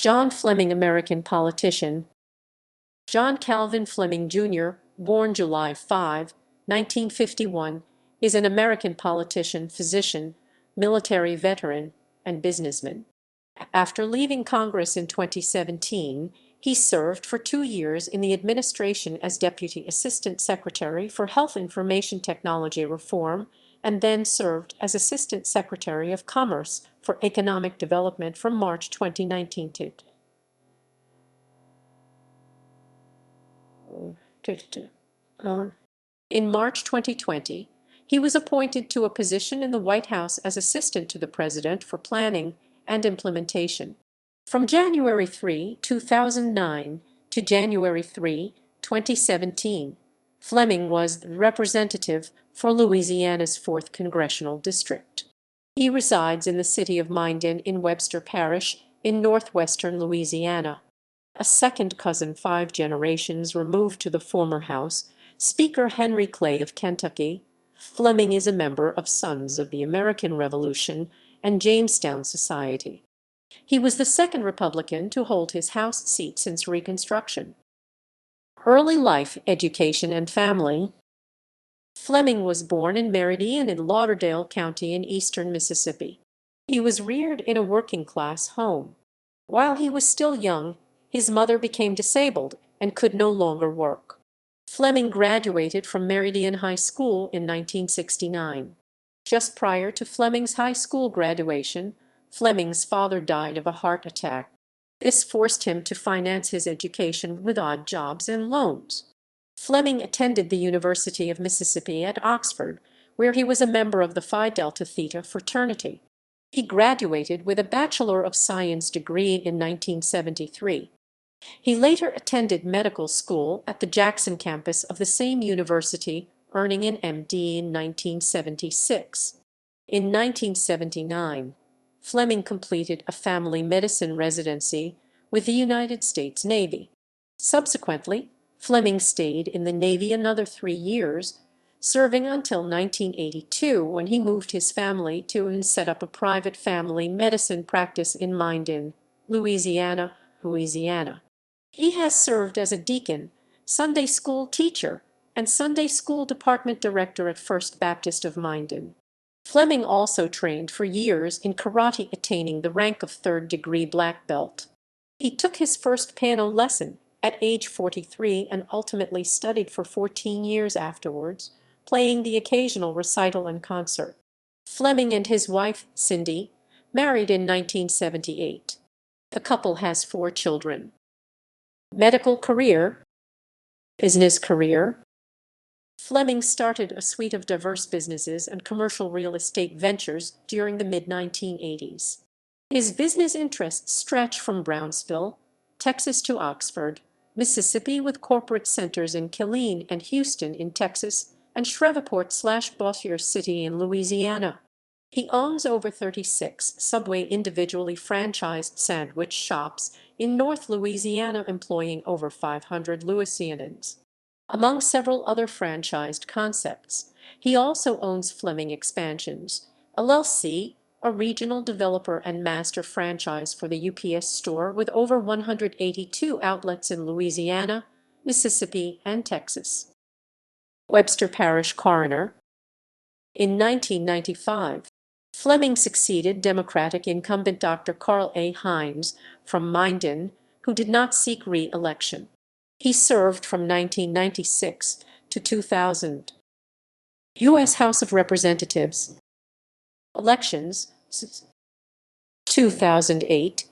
John Fleming, American politician. John Calvin Fleming Jr., born July 5, 1951, is an American politician, physician, military veteran, and businessman. After leaving Congress in 2017, he served for 2 years in the administration as Deputy Assistant Secretary for Health Information Technology Reform, and then served as Assistant Secretary of Commerce for Economic Development from March 2019 to in March 2020, he was appointed to a position in the White House as Assistant to the President for Planning and Implementation. From January 3, 2009 to January 3, 2017, Fleming was the representative for Louisiana's 4th Congressional District. He resides in the city of Minden in Webster Parish in northwestern Louisiana. A second cousin 5 generations removed to the former House, Speaker Henry Clay of Kentucky, Fleming is a member of Sons of the American Revolution and Jamestowne Society. He was the second Republican to hold his House seat since Reconstruction. Early life, education, and family. Fleming was born in Meridian in Lauderdale County in eastern Mississippi. He was reared in a working-class home. While he was still young, his mother became disabled and could no longer work. Fleming graduated from Meridian High School in 1969. Just prior to Fleming's high school graduation, Fleming's father died of a heart attack. This forced him to finance his education with odd jobs and loans. Fleming attended the University of Mississippi at Oxford, where he was a member of the Phi Delta Theta fraternity. He graduated with a Bachelor of Science degree in 1973. He later attended medical school at the Jackson campus of the same university, earning an MD in 1976. In 1979, Fleming completed a family medicine residency with the United States Navy. Subsequently, Fleming stayed in the Navy another 3 years, serving until 1982 when he moved his family to and set up a private family medicine practice in Minden, Louisiana. He has served as a deacon, Sunday school teacher, and Sunday school department director at First Baptist of Minden. Fleming also trained for years in karate, attaining the rank of 3rd-degree black belt. He took his first piano lesson at age 43 and ultimately studied for 14 years afterwards, playing the occasional recital and concert. Fleming and his wife, Cindy, married in 1978. The couple has 4 children. Medical career. Business career. Fleming started a suite of diverse businesses and commercial real estate ventures during the mid-1980s. His business interests stretch from Brownsville, Texas to Oxford, Mississippi, with corporate centers in Killeen and Houston in Texas and Shreveport/Bossier City in Louisiana. He owns over 36 Subway individually franchised sandwich shops in North Louisiana, employing over 500 Louisianans. Among several other franchised concepts, he also owns Fleming Expansions, LLC, a regional developer and master franchise for the UPS Store with over 182 outlets in Louisiana, Mississippi, and Texas. Webster Parish coroner. In 1995, Fleming succeeded Democratic incumbent Dr. Carl A. Hines from Minden, who did not seek re-election. He served from 1996 to 2000. U.S. House of Representatives. Elections. 2008.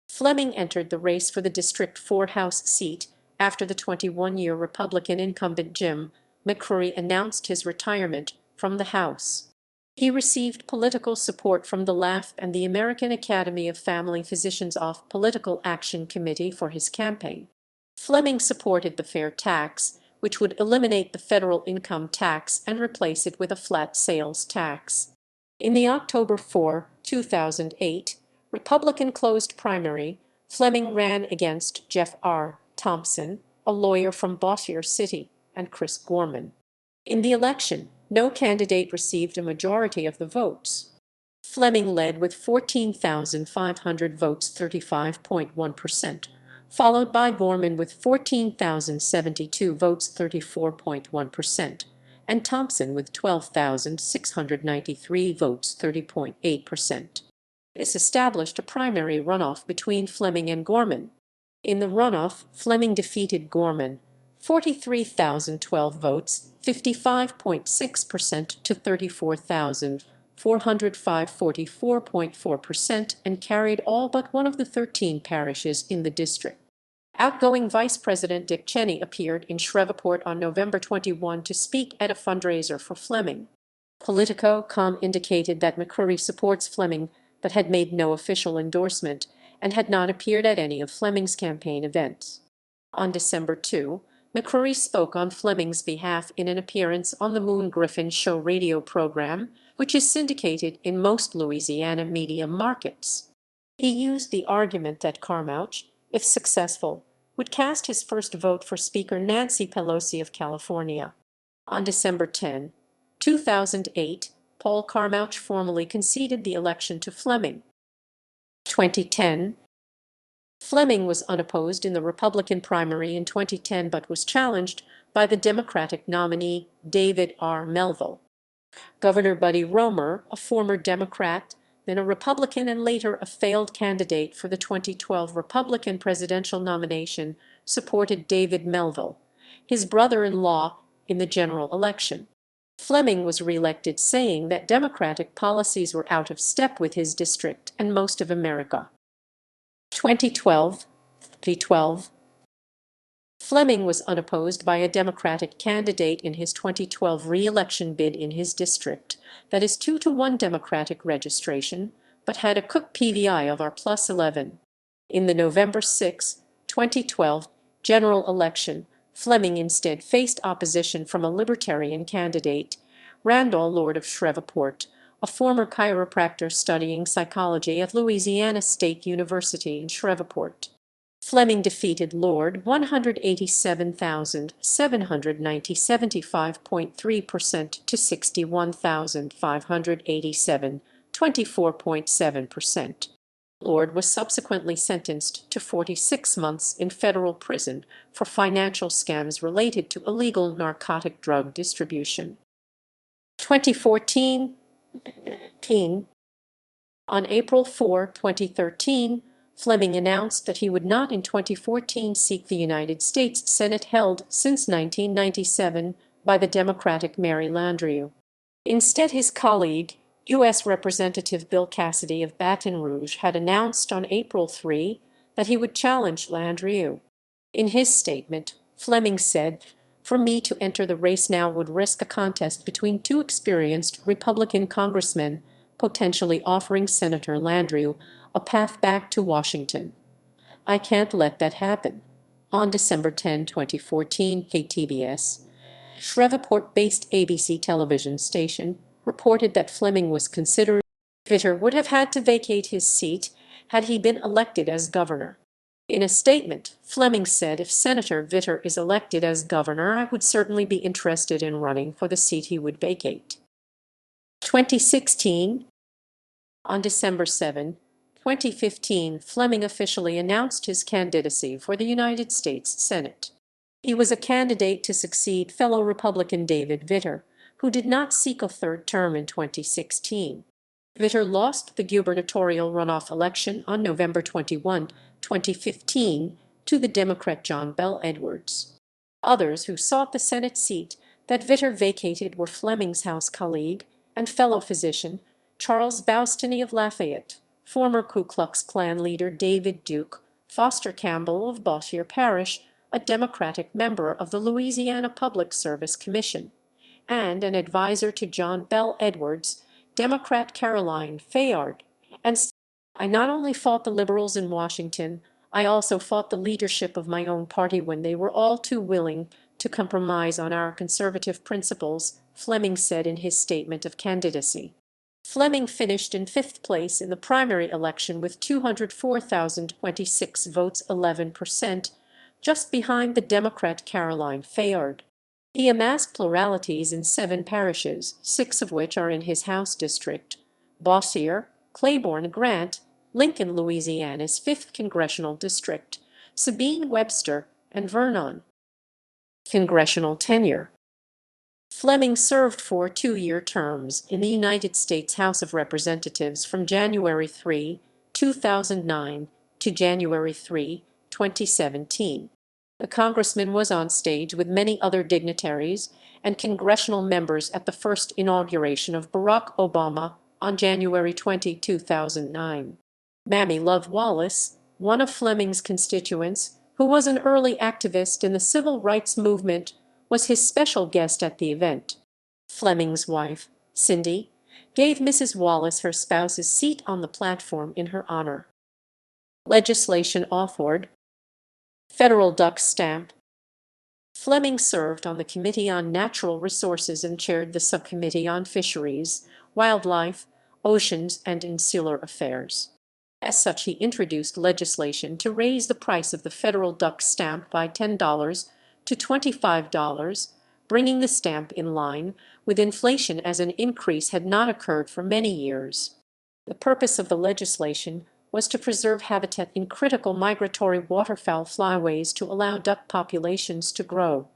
Fleming entered the race for the District 4 House seat after the 21-year Republican incumbent Jim McCrory announced his retirement from the House. He received political support from the LAF and the American Academy of Family Physicians Off Political Action Committee for his campaign. Fleming supported the fair tax, which would eliminate the federal income tax and replace it with a flat sales tax. In the October 4, 2008, Republican closed primary, Fleming ran against Jeff R. Thompson, a lawyer from Bossier City, and Chris Gorman. In the election, no candidate received a majority of the votes. Fleming led with 14,500 votes, 35.1%, followed by Gorman with 14,072 votes, 34.1%, and Thompson with 12,693 votes, 30.8%. This established a primary runoff between Fleming and Gorman. In the runoff, Fleming defeated Gorman 43,012 votes, 55.6% to 34,405, 44.4%, and carried all but one of the 13 parishes in the district. Outgoing Vice President Dick Cheney appeared in Shreveport on November 21 to speak at a fundraiser for Fleming. Politico.com indicated that McCrory supports Fleming but had made no official endorsement and had not appeared at any of Fleming's campaign events. On December 2, McCrory spoke on Fleming's behalf in an appearance on the Moon Griffin Show radio program, which is syndicated in most Louisiana media markets. He used the argument that Carmouche, if successful, would cast his first vote for Speaker Nancy Pelosi of California. On December 10, 2008, Paul Carmouche formally conceded the election to Fleming. 2010. Fleming was unopposed in the Republican primary in 2010 but was challenged by the Democratic nominee David R. Melville. Governor Buddy Roemer, a former Democrat, then a Republican and later a failed candidate for the 2012 Republican presidential nomination, supported David Melville, his brother-in-law, in the general election. Fleming was reelected, saying that Democratic policies were out of step with his district and most of America. 2012. Fleming was unopposed by a Democratic candidate in his 2012 re-election bid in his district, that is 2-to-1 Democratic registration, but had a Cook PVI of R+11. In the November 6, 2012 general election, Fleming instead faced opposition from a Libertarian candidate, Randall Lord of Shreveport, a former chiropractor studying psychology at Louisiana State University in Shreveport. Fleming defeated Lord 187,790, 75.3% to 61,587, 24.7%. Lord was subsequently sentenced to 46 months in federal prison for financial scams related to illegal narcotic drug distribution. 2014. On April 4, 2013, Fleming announced that he would not in 2014 seek the United States Senate, held since 1997 by the Democratic Mary Landrieu. Instead, his colleague, U.S. Representative Bill Cassidy of Baton Rouge, had announced on April 3 that he would challenge Landrieu. In his statement, Fleming said, "For me to enter the race now would risk a contest between two experienced Republican congressmen, potentially offering Senator Landrieu a path back to Washington. I can't let that happen." On December 10, 2014, KTBS, Shreveport-based ABC television station, reported that Fleming was considering Vitter would have had to vacate his seat had he been elected as governor. In a statement, Fleming said, "If Senator Vitter is elected as governor, I would certainly be interested in running for the seat he would vacate." 2016. On December 7, 2015, Fleming officially announced his candidacy for the United States Senate. He was a candidate to succeed fellow Republican David Vitter, who did not seek a third term in 2016. Vitter lost the gubernatorial runoff election on November 21, 2015, to the Democrat John Bel Edwards. Others who sought the Senate seat that Vitter vacated were Fleming's House colleague and fellow physician Charles Boustany of Lafayette, former Ku Klux Klan leader David Duke, Foster Campbell of Webster Parish, a Democratic member of the Louisiana Public Service Commission, and an advisor to John Bel Edwards, Democrat Caroline Fayard. And I not only fought the liberals in Washington, I also fought the leadership of my own party when they were all too willing to compromise on our conservative principles, Fleming said in his statement of candidacy. Fleming finished in fifth place in the primary election with 204,026 votes, 11%, just behind the Democrat Caroline Fayard. He amassed pluralities in 7 parishes, 6 of which are in his House district, Bossier, Claiborne Grant, Lincoln, Louisiana's 5th Congressional District, Sabine Webster, and Vernon. Congressional tenure. Fleming served for two-year terms in the United States House of Representatives from January 3, 2009 to January 3, 2017. The congressman was on stage with many other dignitaries and congressional members at the first inauguration of Barack Obama on January 20, 2009. Mamie Love Wallace, one of Fleming's constituents, who was an early activist in the civil rights movement, was his special guest at the event. Fleming's wife, Cindy, gave Mrs. Wallace her spouse's seat on the platform in her honor. Legislation authored. Federal duck stamp. Fleming served on the Committee on Natural Resources and chaired the Subcommittee on Fisheries, Wildlife, Oceans, and Insular Affairs. As such, he introduced legislation to raise the price of the federal duck stamp by $10 to $25, bringing the stamp in line with inflation as an increase had not occurred for many years. The purpose of the legislation was to preserve habitat in critical migratory waterfowl flyways to allow duck populations to grow.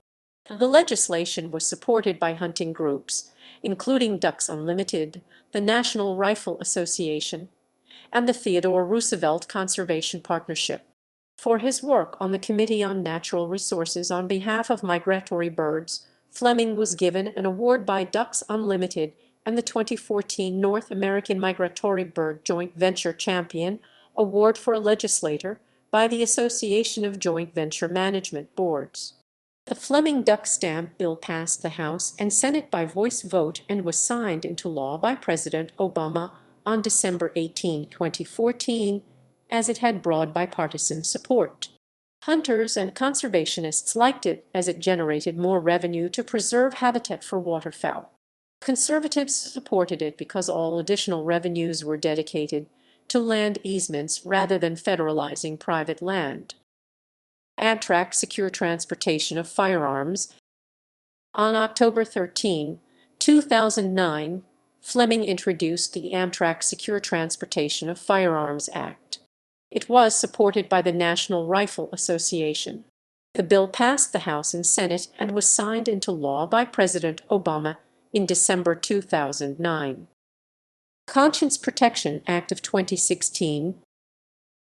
The legislation was supported by hunting groups, including Ducks Unlimited, the National Rifle Association, and the Theodore Roosevelt Conservation Partnership. For his work on the Committee on Natural Resources on behalf of migratory birds, Fleming was given an award by Ducks Unlimited and the 2014 North American Migratory Bird Joint Venture Champion Award for a Legislator by the Association of Joint Venture Management Boards. The Fleming duck stamp bill passed the House and Senate by voice vote and was signed into law by President Obama on December 18, 2014, as it had broad bipartisan support. Hunters and conservationists liked it as it generated more revenue to preserve habitat for waterfowl. Conservatives supported it because all additional revenues were dedicated to land easements rather than federalizing private land. Amtrak secure transportation of firearms. On October 13, 2009, Fleming introduced the Amtrak Secure Transportation of Firearms Act. It was supported by the National Rifle Association. The bill passed the House and Senate and was signed into law by President Obama in December 2009. Conscience Protection Act of 2016.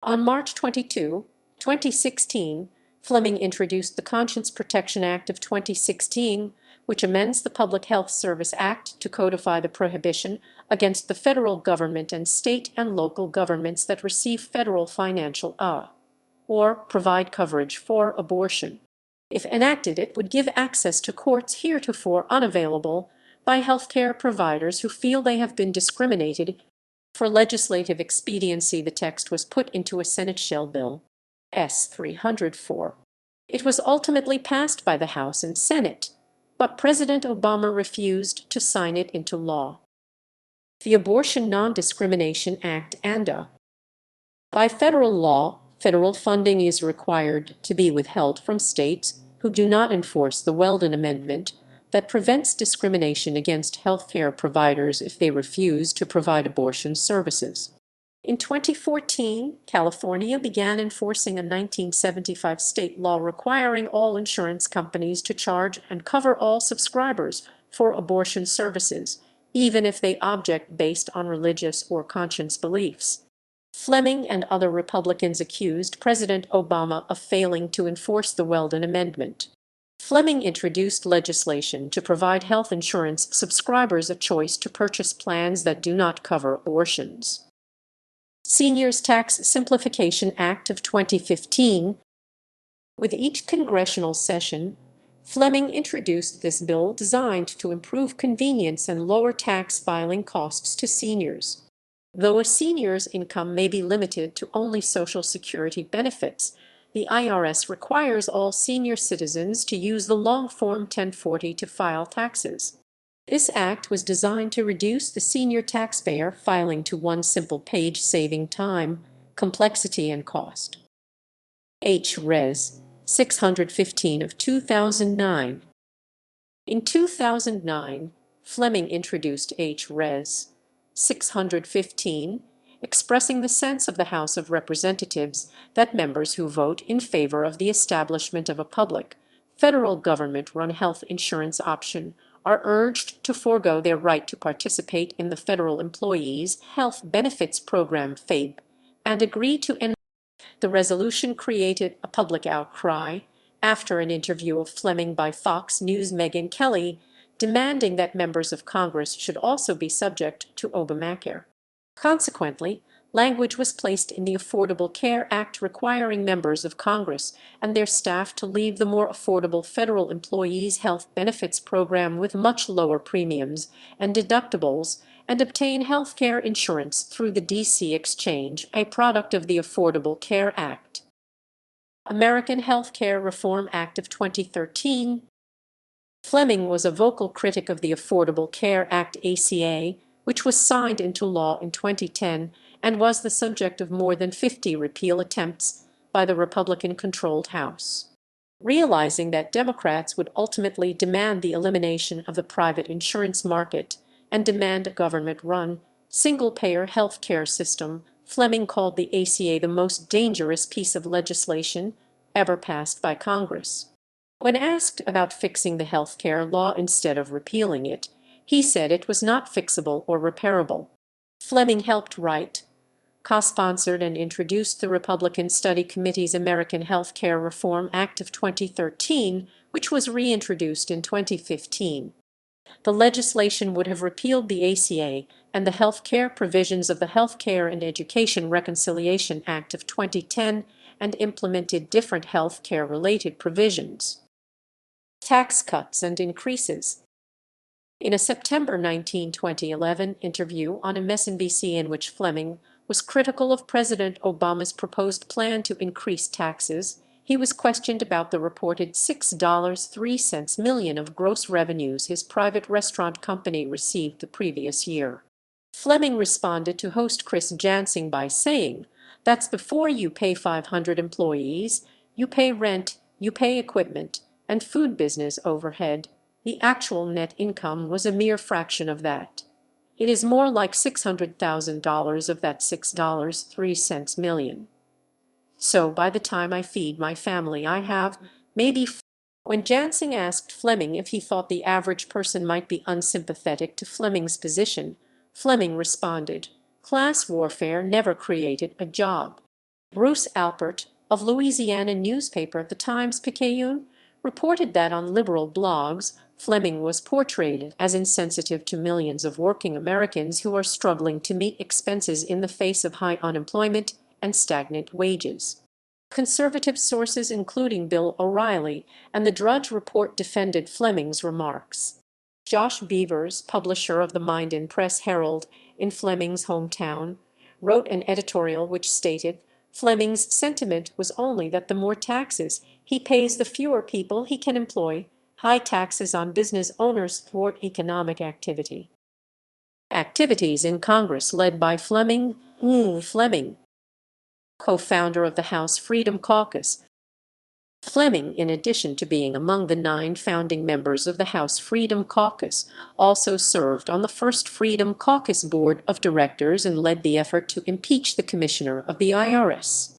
On March 22, 2016, Fleming introduced the Conscience Protection Act of 2016, which amends the Public Health Service Act to codify the prohibition against the federal government and state and local governments that receive federal financial aid or provide coverage for abortion. If enacted, it would give access to courts heretofore unavailable by healthcare providers who feel they have been discriminated. For legislative expediency, the text was put into a Senate shell bill, S. 304. It was ultimately passed by the House and Senate, but President Obama refused to sign it into law. The Abortion Non-Discrimination Act, ANDA. By federal law, federal funding is required to be withheld from states who do not enforce the Weldon Amendment that prevents discrimination against healthcare providers if they refuse to provide abortion services. In 2014, California began enforcing a 1975 state law requiring all insurance companies to charge and cover all subscribers for abortion services, even if they object based on religious or conscience beliefs. Fleming and other Republicans accused President Obama of failing to enforce the Weldon Amendment. Fleming introduced legislation to provide health insurance subscribers a choice to purchase plans that do not cover abortions. Seniors Tax Simplification Act of 2015. With each congressional session, Fleming introduced this bill designed to improve convenience and lower tax filing costs to seniors. Though a senior's income may be limited to only Social Security benefits, the IRS requires all senior citizens to use the long Form 1040 to file taxes. This act was designed to reduce the senior taxpayer filing to one simple page, saving time, complexity, and cost. H.Res. 615 of 2009. In 2009, Fleming introduced H.Res. 615, expressing the sense of the House of Representatives that members who vote in favor of the establishment of a public, federal government-run health insurance option are urged to forego their right to participate in the Federal Employees Health Benefits Program (FABE) and agree to end. The resolution created a public outcry after an interview of Fleming by Fox News' Megyn Kelly, demanding that members of Congress should also be subject to Obamacare. Consequently, language was placed in the Affordable Care Act requiring members of Congress and their staff to leave the more affordable Federal Employees Health Benefits Program with much lower premiums and deductibles and obtain health care insurance through the DC Exchange, a product of the Affordable Care Act. American Health Care Reform Act of 2013. Fleming was a vocal critic of the Affordable Care Act (ACA), which was signed into law in 2010 and was the subject of more than 50 repeal attempts by the Republican-controlled House. Realizing that Democrats would ultimately demand the elimination of the private insurance market and demand a government-run, single-payer health care system, Fleming called the ACA the most dangerous piece of legislation ever passed by Congress. When asked about fixing the health care law instead of repealing it, he said it was not fixable or repairable. Fleming helped write, co-sponsored and introduced the Republican Study Committee's American Health Care Reform Act of 2013, which was reintroduced in 2015. The legislation would have repealed the ACA and the health care provisions of the Health Care and Education Reconciliation Act of 2010 and implemented different health care-related provisions. Tax cuts and increases. In a September 19, 2011 interview on MSNBC in which Fleming was critical of President Obama's proposed plan to increase taxes, he was questioned about the reported $6.03 million of gross revenues his private restaurant company received the previous year. Fleming responded to host Chris Jansing by saying, "That's before you pay 500 employees, you pay rent, you pay equipment, and food business overhead. The actual net income was a mere fraction of that. It is more like $600,000 of that $6.03 million. So by the time I feed my family, I have maybe." When Jansing asked Fleming if he thought the average person might be unsympathetic to Fleming's position, Fleming responded, "Class warfare never created a job." Bruce Alpert of Louisiana newspaper The Times-Picayune reported that on liberal blogs, Fleming was portrayed as insensitive to millions of working Americans who are struggling to meet expenses in the face of high unemployment and stagnant wages. Conservative sources including Bill O'Reilly and the Drudge Report defended Fleming's remarks. Josh Beavers, publisher of the Minden Press-Herald in Fleming's hometown, wrote an editorial which stated Fleming's sentiment was only that the more taxes he pays, the fewer people he can employ. High taxes on business owners thwart economic activity. Activities in Congress led by Fleming. Fleming, co-founder of the House Freedom Caucus. Fleming, in addition to being among the 9 founding members of the House Freedom Caucus, also served on the first Freedom Caucus Board of Directors and led the effort to impeach the Commissioner of the IRS.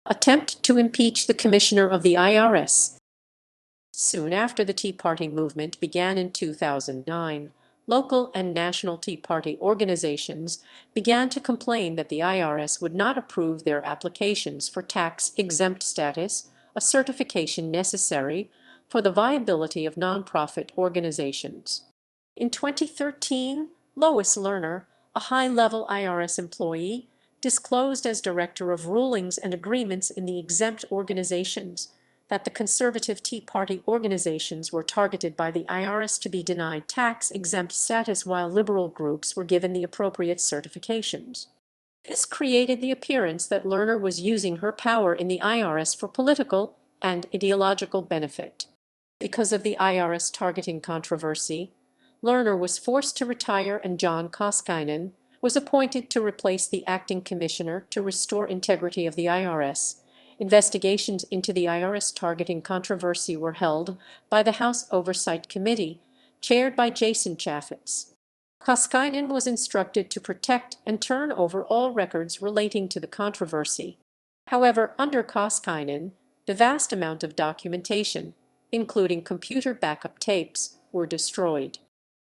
Attempt to impeach the Commissioner of the IRS. Soon after the Tea Party movement began in 2009, local and national Tea Party organizations began to complain that the IRS would not approve their applications for tax-exempt status, a certification necessary for the viability of nonprofit organizations. In 2013, Lois Lerner, a high-level IRS employee, disclosed as Director of Rulings and Agreements in the exempt organizations that the conservative Tea Party organizations were targeted by the IRS to be denied tax-exempt status while liberal groups were given the appropriate certifications. This created the appearance that Lerner was using her power in the IRS for political and ideological benefit. Because of the IRS targeting controversy, Lerner was forced to retire and John Koskinen was appointed to replace the acting commissioner to restore integrity of the IRS. Investigations into the IRS targeting controversy were held by the House Oversight Committee, chaired by Jason Chaffetz. Koskinen was instructed to protect and turn over all records relating to the controversy. However, under Koskinen, the vast amount of documentation, including computer backup tapes, were destroyed.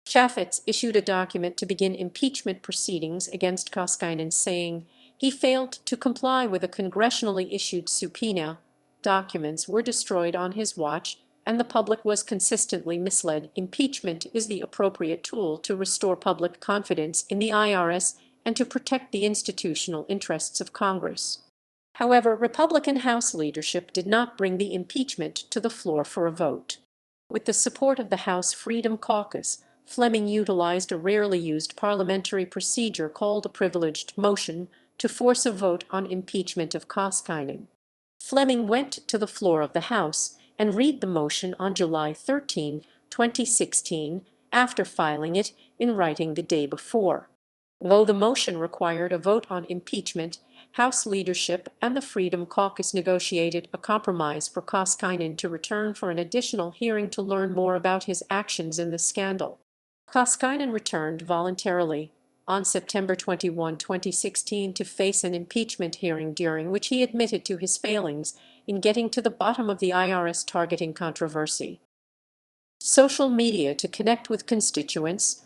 Chaffetz issued a document to begin impeachment proceedings against Koskinen, saying he failed to comply with a congressionally issued subpoena. Documents were destroyed on his watch, and the public was consistently misled. Impeachment is the appropriate tool to restore public confidence in the IRS and to protect the institutional interests of Congress. However, Republican House leadership did not bring the impeachment to the floor for a vote. With the support of the House Freedom Caucus, Fleming utilized a rarely used parliamentary procedure called a privileged motion to force a vote on impeachment of Koskinen. Fleming went to the floor of the House and read the motion on July 13, 2016, after filing it in writing the day before. Though the motion required a vote on impeachment, House leadership and the Freedom Caucus negotiated a compromise for Koskinen to return for an additional hearing to learn more about his actions in the scandal. Koskinen returned voluntarily on September 21, 2016, to face an impeachment hearing during which he admitted to his failings in getting to the bottom of the IRS targeting controversy. Social media to connect with constituents.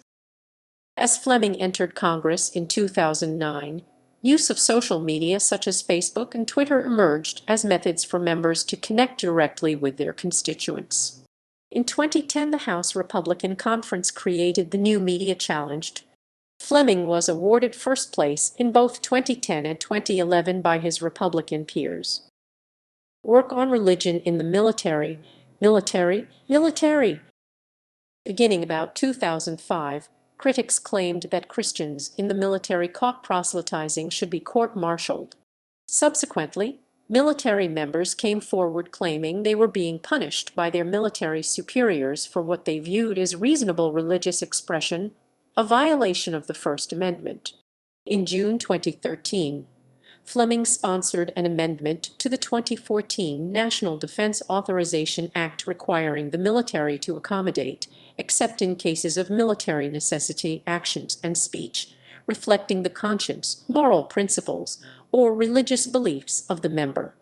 As Fleming entered Congress in 2009, use of social media such as Facebook and Twitter emerged as methods for members to connect directly with their constituents. In 2010, the House Republican Conference created the New Media Challenge. Fleming was awarded first place in both 2010 and 2011 by his Republican peers. Work on religion in the military. Beginning about 2005, critics claimed that Christians in the military caught proselytizing should be court-martialed. Subsequently, military members came forward claiming they were being punished by their military superiors for what they viewed as reasonable religious expression, a violation of the First Amendment. In June 2013, Fleming sponsored an amendment to the 2014 National Defense Authorization Act requiring the military to accommodate, except in cases of military necessity, actions and speech reflecting the conscience, moral principles, or religious beliefs of the member.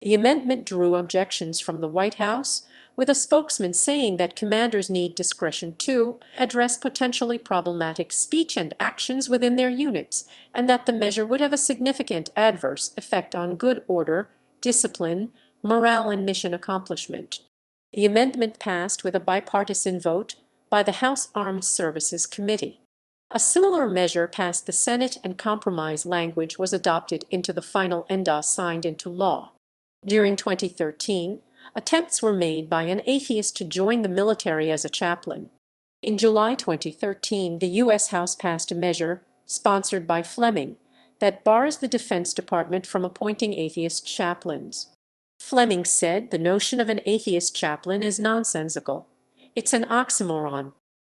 The amendment drew objections from the White House, with a spokesman saying that commanders need discretion to address potentially problematic speech and actions within their units, and that the measure would have a significant adverse effect on good order, discipline, morale, and mission accomplishment. The amendment passed with a bipartisan vote by the House Armed Services Committee. A similar measure passed the Senate, and compromise language was adopted into the final NDA signed into law. During 2013, attempts were made by an atheist to join the military as a chaplain. In July 2013, the U.S. House passed a measure, sponsored by Fleming, that bars the Defense Department from appointing atheist chaplains. Fleming said the notion of an atheist chaplain is nonsensical. It's an oxymoron.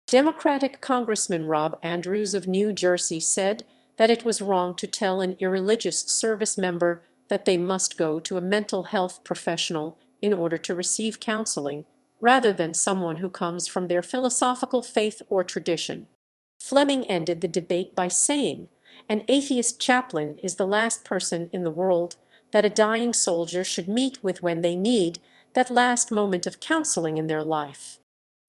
Democratic Congressman Rob Andrews of New Jersey said that it was wrong to tell an irreligious service member that they must go to a mental health professional in order to receive counseling, rather than someone who comes from their philosophical faith or tradition. Fleming ended the debate by saying, "An atheist chaplain is the last person in the world that a dying soldier should meet with when they need that last moment of counseling in their life."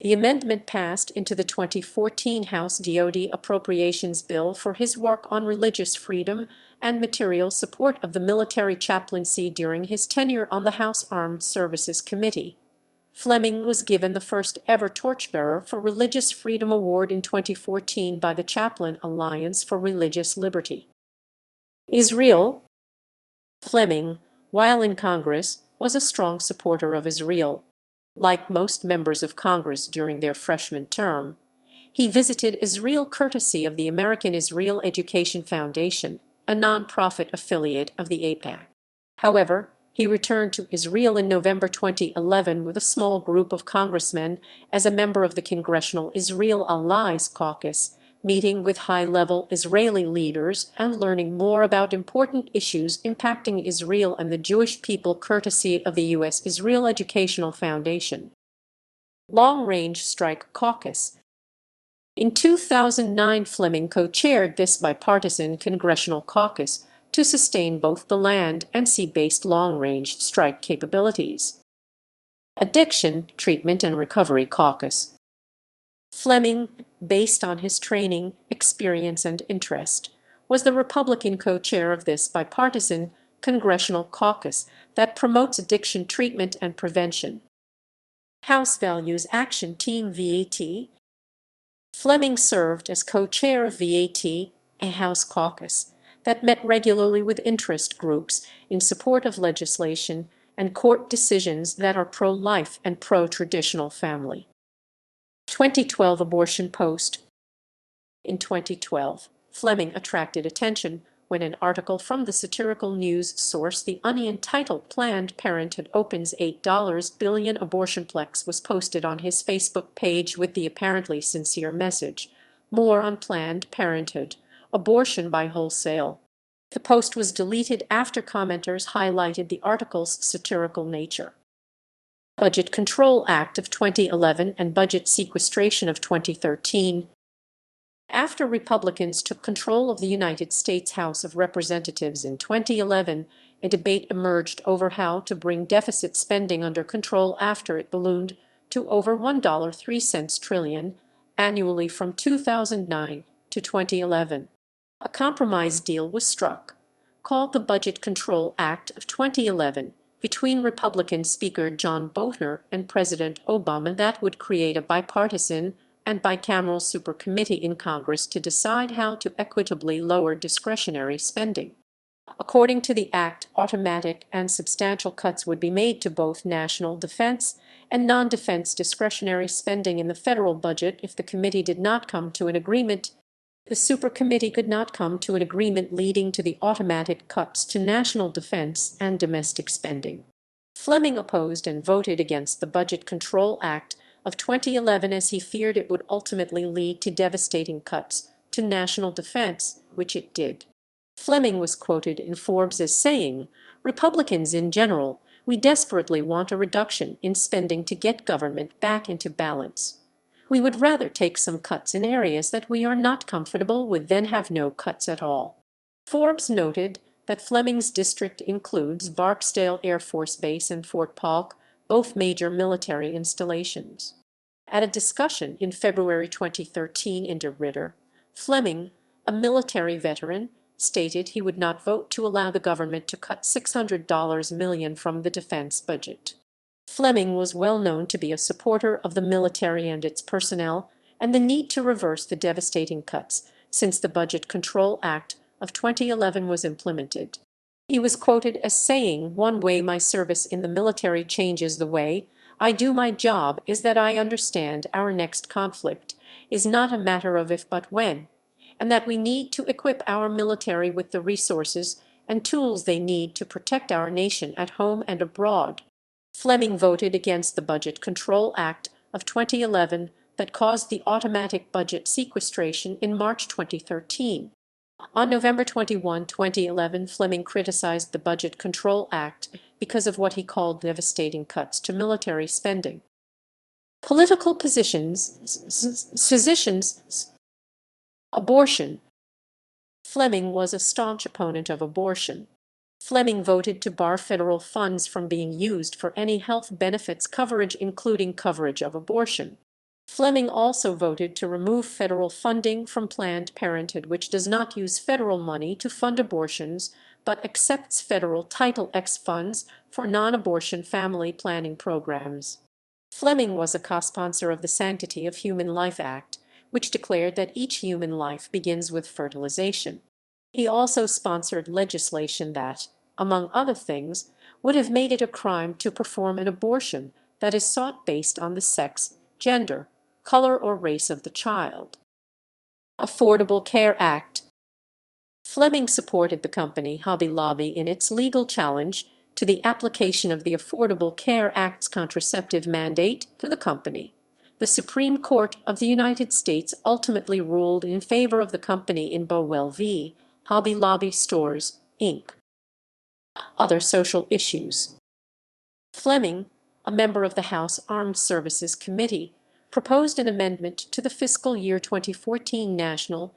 The amendment passed into the 2014 House DoD Appropriations Bill for his work on religious freedom and material support of the military chaplaincy during his tenure on the House Armed Services Committee. Fleming was given the first ever Torchbearer for Religious Freedom Award in 2014 by the Chaplain Alliance for Religious Liberty. Israel. Fleming, while in Congress, was a strong supporter of Israel. Like most members of Congress during their freshman term, he visited Israel courtesy of the American Israel Education Foundation, a nonprofit affiliate of the AIPAC. However, he returned to Israel in November 2011 with a small group of congressmen as a member of the Congressional Israel Allies Caucus, meeting with high-level Israeli leaders and learning more about important issues impacting Israel and the Jewish people courtesy of the U.S. Israel Educational Foundation. Long-Range Strike Caucus. In 2009, Fleming co-chaired this bipartisan congressional caucus to sustain both the land and sea-based long-range strike capabilities. Addiction, Treatment and Recovery Caucus. Fleming, based on his training, experience, and interest, was the Republican co-chair of this bipartisan congressional caucus that promotes addiction treatment and prevention. House Values Action Team VAT. Fleming served as co-chair of VAT, a House caucus that met regularly with interest groups in support of legislation and court decisions that are pro-life and pro-traditional family. 2012 Abortion Post. In 2012, Fleming attracted attention when an article from the satirical news source The Onion titled "Planned Parenthood Opens $8 Billion Abortionplex" was posted on his Facebook page with the apparently sincere message, "More on Planned Parenthood, abortion by wholesale." The post was deleted after commenters highlighted the article's satirical nature. Budget Control Act of 2011 and Budget Sequestration of 2013. After Republicans took control of the United States House of Representatives in 2011, a debate emerged over how to bring deficit spending under control after it ballooned to over $1.03 trillion annually from 2009 to 2011. A compromise deal was struck, called the Budget Control Act of 2011, between Republican Speaker John Boehner and President Obama that would create a bipartisan and bicameral supercommittee in Congress to decide how to equitably lower discretionary spending. According to the act, automatic and substantial cuts would be made to both national defense and non-defense discretionary spending in the federal budget if the committee did not come to an agreement. The supercommittee could not come to an agreement leading to the automatic cuts to national defense and domestic spending. Fleming opposed and voted against the Budget Control Act of 2011 as he feared it would ultimately lead to devastating cuts to national defense, which it did. Fleming was quoted in Forbes as saying, "Republicans in general, we desperately want a reduction in spending to get government back into balance. We would rather take some cuts in areas that we are not comfortable with than have no cuts at all." Forbes noted that Fleming's district includes Barksdale Air Force Base and Fort Polk, both major military installations. At a discussion in February 2013 in DeRidder, Fleming, a military veteran, stated he would not vote to allow the government to cut $600 million from the defense budget. Fleming was well known to be a supporter of the military and its personnel and the need to reverse the devastating cuts since the Budget Control Act of 2011 was implemented. He was quoted as saying, "One way my service in the military changes the way I do my job is that I understand our next conflict is not a matter of if but when, and that we need to equip our military with the resources and tools they need to protect our nation at home and abroad." Fleming voted against the Budget Control Act of 2011 that caused the automatic budget sequestration in March 2013. On November 21, 2011, Fleming criticized the Budget Control Act because of what he called devastating cuts to military spending. Political positions. Abortion. Fleming was a staunch opponent of abortion. Fleming voted to bar federal funds from being used for any health benefits coverage, including coverage of abortion. Fleming also voted to remove federal funding from Planned Parenthood, which does not use federal money to fund abortions, but accepts federal Title X funds for non-abortion family planning programs. Fleming was a co-sponsor of the Sanctity of Human Life Act, which declared that each human life begins with fertilization. He also sponsored legislation that, among other things, would have made it a crime to perform an abortion that is sought based on the sex, gender, color, or race of the child. Affordable Care Act. Fleming supported the company Hobby Lobby in its legal challenge to the application of the Affordable Care Act's contraceptive mandate to the company. The Supreme Court of the United States ultimately ruled in favor of the company in Bowell v. Hobby Lobby Stores, Inc. Other social issues. Fleming, a member of the House Armed Services Committee, proposed an amendment to the fiscal year 2014 National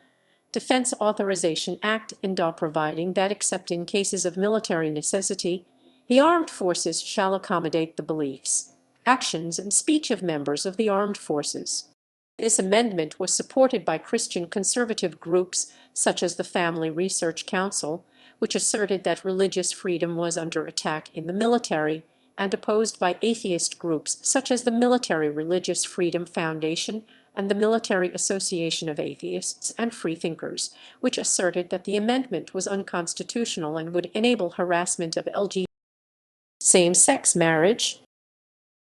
Defense Authorization Act providing that except in cases of military necessity, the armed forces shall accommodate the beliefs, actions, and speech of members of the armed forces. This amendment was supported by Christian conservative groups such as the Family Research Council, which asserted that religious freedom was under attack in the military, and opposed by atheist groups such as the Military Religious Freedom Foundation and the Military Association of Atheists and Freethinkers, which asserted that the amendment was unconstitutional and would enable harassment of LGBT same-sex marriage.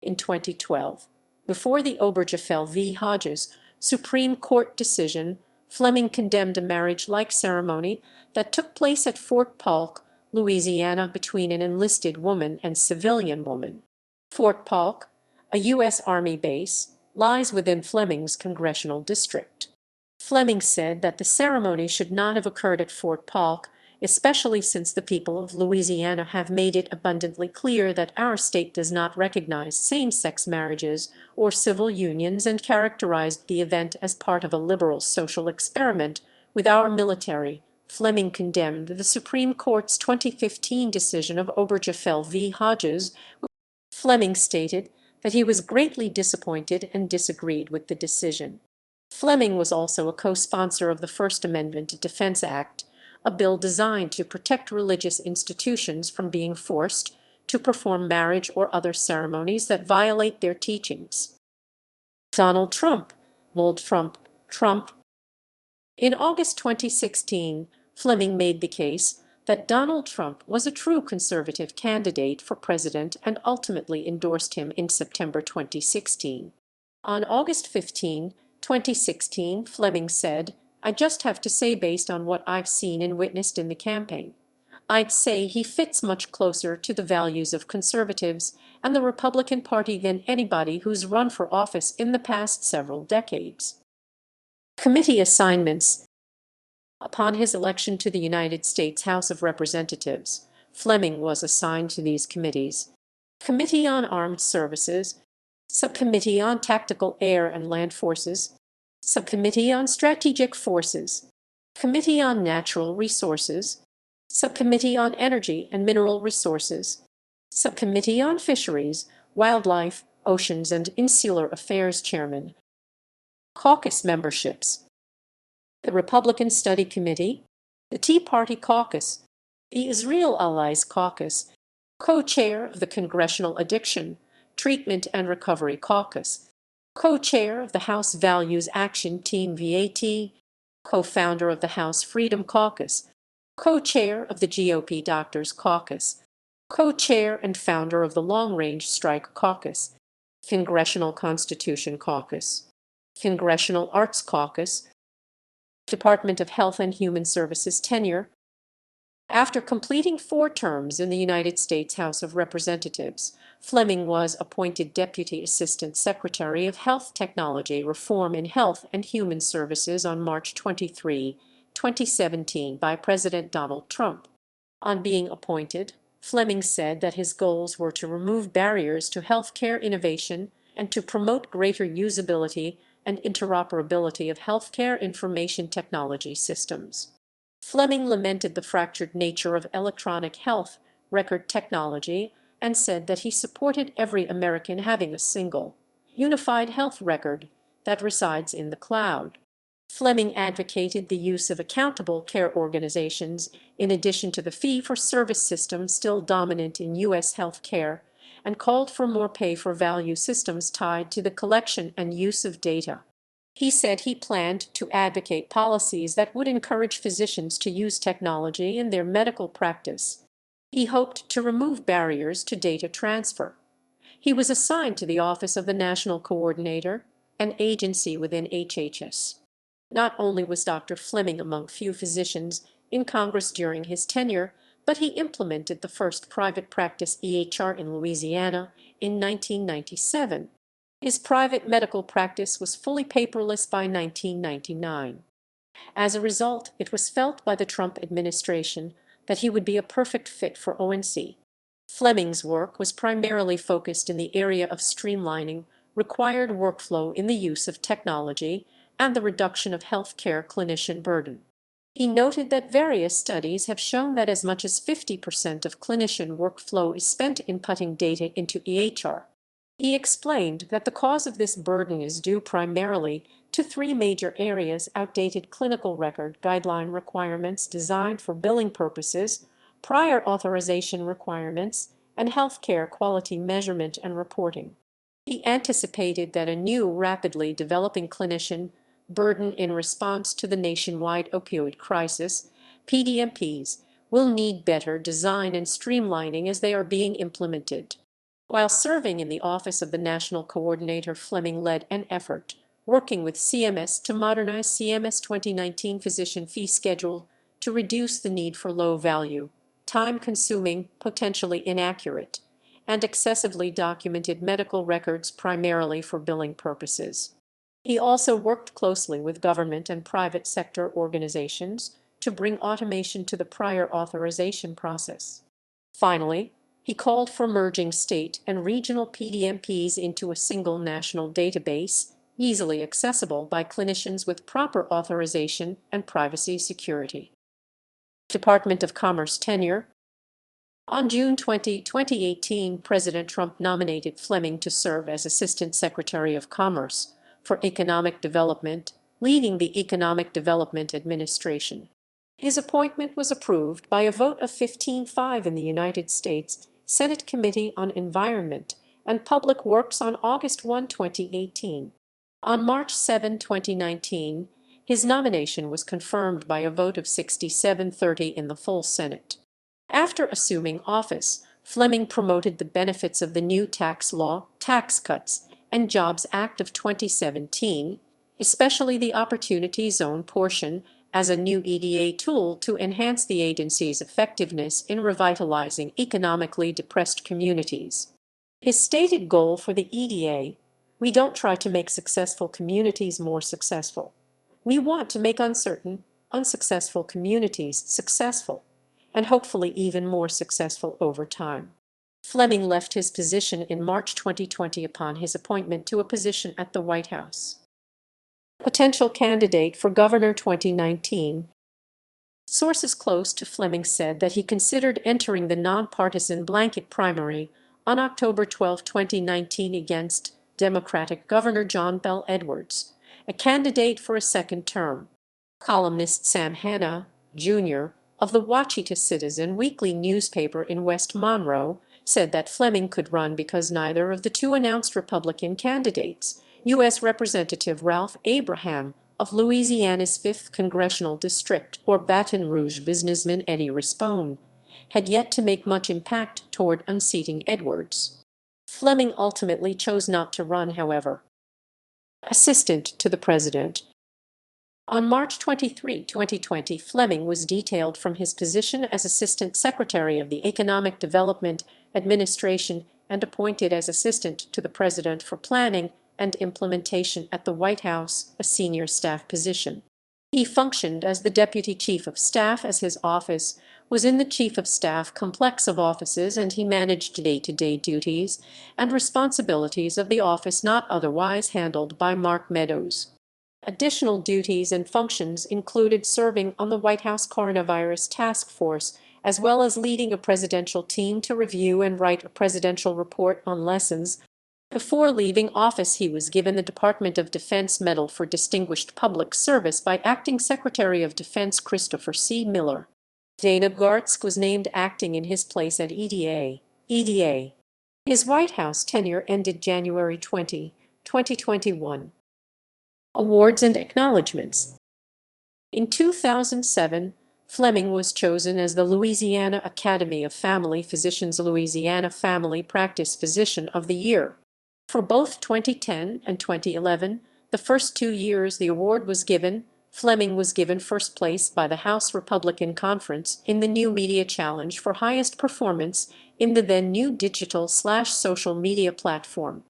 In 2012, before the Obergefell v. Hodges Supreme Court decision, Fleming condemned a marriage-like ceremony that took place at Fort Polk, Louisiana, between an enlisted woman and civilian woman. Fort Polk, a U.S. Army base, lies within Fleming's congressional district. Fleming said that the ceremony should not have occurred at Fort Polk, especially since the people of Louisiana have made it abundantly clear that our state does not recognize same-sex marriages or civil unions, and characterized the event as part of a liberal social experiment with our military. Fleming condemned the Supreme Court's 2015 decision of Obergefell v. Hodges. Fleming stated that he was greatly disappointed and disagreed with the decision. Fleming was also a co-sponsor of the First Amendment to Defense Act, a bill designed to protect religious institutions from being forced to perform marriage or other ceremonies that violate their teachings. Donald Trump. Trump. In August 2016, Fleming made the case that Donald Trump was a true conservative candidate for president and ultimately endorsed him in September 2016. On August 15, 2016, Fleming said, "I just have to say, based on what I've seen and witnessed in the campaign, I'd say he fits much closer to the values of conservatives and the Republican Party than anybody who's run for office in the past several decades." Committee assignments. Upon his election to the United States House of Representatives, Fleming was assigned to these committees: Committee on Armed Services, Subcommittee on Tactical Air and Land Forces, Subcommittee on Strategic Forces, Committee on Natural Resources, Subcommittee on Energy and Mineral Resources, Subcommittee on Fisheries, Wildlife, Oceans and Insular Affairs Chairman. Caucus memberships: the Republican Study Committee, the Tea Party Caucus, the Israel Allies Caucus, co-chair of the Congressional Addiction, Treatment and Recovery Caucus, co-chair of the House Values Action Team VAT, co-founder of the House Freedom Caucus, co-chair of the GOP Doctors Caucus, co-chair and founder of the Long Range Strike Caucus, Congressional Constitution Caucus, Congressional Arts Caucus, Department of Health and Human Services Tenure. After completing 4 terms in the United States House of Representatives, Fleming was appointed Deputy Assistant Secretary of Health Technology Reform in Health and Human Services on March 23, 2017 by President Donald Trump. On being appointed, Fleming said that his goals were to remove barriers to healthcare innovation and to promote greater usability and interoperability of healthcare information technology systems. Fleming lamented the fractured nature of electronic health record technology and said that he supported every American having a single, unified health record that resides in the cloud. Fleming advocated the use of accountable care organizations in addition to the fee-for-service system still dominant in U.S. health care, and called for more pay-for-value systems tied to the collection and use of data. He said he planned to advocate policies that would encourage physicians to use technology in their medical practice. He hoped to remove barriers to data transfer. He was assigned to the Office of the National Coordinator, an agency within HHS. Not only was Dr. Fleming among few physicians in Congress during his tenure, but he implemented the first private practice EHR in Louisiana in 1997. His private medical practice was fully paperless by 1999. As a result, it was felt by the Trump administration that he would be a perfect fit for ONC. Fleming's work was primarily focused in the area of streamlining required workflow in the use of technology, and the reduction of healthcare clinician burden. He noted that various studies have shown that as much as 50% of clinician workflow is spent inputting data into EHR. He explained that the cause of this burden is due primarily to three major areas: outdated clinical record guideline requirements designed for billing purposes, prior authorization requirements, and healthcare quality measurement and reporting. He anticipated that a new, rapidly developing clinician burden in response to the nationwide opioid crisis, PDMPs, will need better design and streamlining as they are being implemented. While serving in the office of the National Coordinator, Fleming led an effort working with CMS to modernize CMS 2019 physician fee schedule to reduce the need for low-value, time-consuming, potentially inaccurate, and excessively documented medical records primarily for billing purposes. He also worked closely with government and private sector organizations to bring automation to the prior authorization process. Finally, he called for merging state and regional PDMPs into a single national database, easily accessible by clinicians with proper authorization and privacy security. Department of Commerce tenure. On June 20, 2018, President Trump nominated Fleming to serve as Assistant Secretary of Commerce for Economic Development, leading the Economic Development Administration. His appointment was approved by a vote of 15-5 in the United States Senate Committee on Environment and Public Works on August 1, 2018. On March 7, 2019, his nomination was confirmed by a vote of 67-30 in the full Senate. After assuming office, Fleming promoted the benefits of the new tax law, Tax Cuts, and Jobs Act of 2017, especially the Opportunity Zone portion, as a new EDA tool to enhance the agency's effectiveness in revitalizing economically depressed communities. His stated goal for the EDA: we don't try to make successful communities more successful. We want to make uncertain, unsuccessful communities successful, and hopefully even more successful over time. Fleming left his position in March 2020 upon his appointment to a position at the White House. Potential candidate for governor 2019. Sources close to Fleming said that he considered entering the nonpartisan blanket primary on October 12, 2019 against Democratic Governor John Bel Edwards, a candidate for a second term. Columnist Sam Hanna, Jr., of the Ouachita Citizen weekly newspaper in West Monroe, said that Fleming could run because neither of the two announced Republican candidates, U.S. Representative Ralph Abraham of Louisiana's 5th Congressional District or Baton Rouge businessman Eddie Rispone, had yet to make much impact toward unseating Edwards. Fleming ultimately chose not to run, however. Assistant to the President. On March 23, 2020, Fleming was detailed from his position as Assistant Secretary of the Economic Development Administration and appointed as Assistant to the President for Planning and Implementation at the White House, a senior staff position. He functioned as the Deputy Chief of Staff, as his office was in the Chief of Staff complex of offices, and he managed day-to-day duties and responsibilities of the office not otherwise handled by Mark Meadows. Additional duties and functions included serving on the White House Coronavirus Task Force, as well as leading a presidential team to review and write a presidential report on lessons. Before leaving office, he was given the Department of Defense Medal for Distinguished Public Service by Acting Secretary of Defense Christopher C. Miller. Dana Gartz was named acting in his place at EDA. His White House tenure ended January 20, 2021. Awards and acknowledgments. In 2007, Fleming was chosen as the Louisiana Academy of Family Physicians Louisiana Family Practice Physician of the Year. For both 2010 and 2011, the first 2 years the award was given, Fleming was given first place by the House Republican Conference in the New Media Challenge for highest performance in the then new digital/social media platform.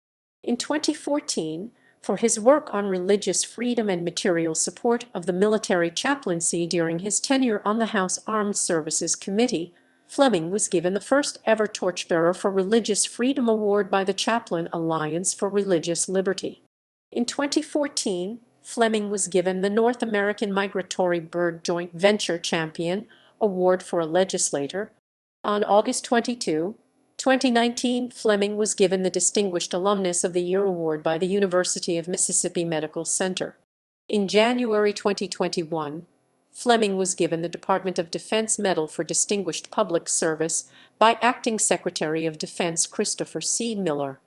In 2014, for his work on religious freedom and material support of the military chaplaincy during his tenure on the House Armed Services Committee, Fleming was given the first ever Torchbearer for Religious Freedom Award by the Chaplain Alliance for Religious Liberty. In 2014, Fleming was given the North American Migratory Bird Joint Venture Champion Award for a legislator. On August 22, 2019, Fleming was given the Distinguished Alumnus of the Year Award by the University of Mississippi Medical Center. In January 2021, Fleming was given the Department of Defense Medal for Distinguished Public Service by Acting Secretary of Defense Christopher C. Miller.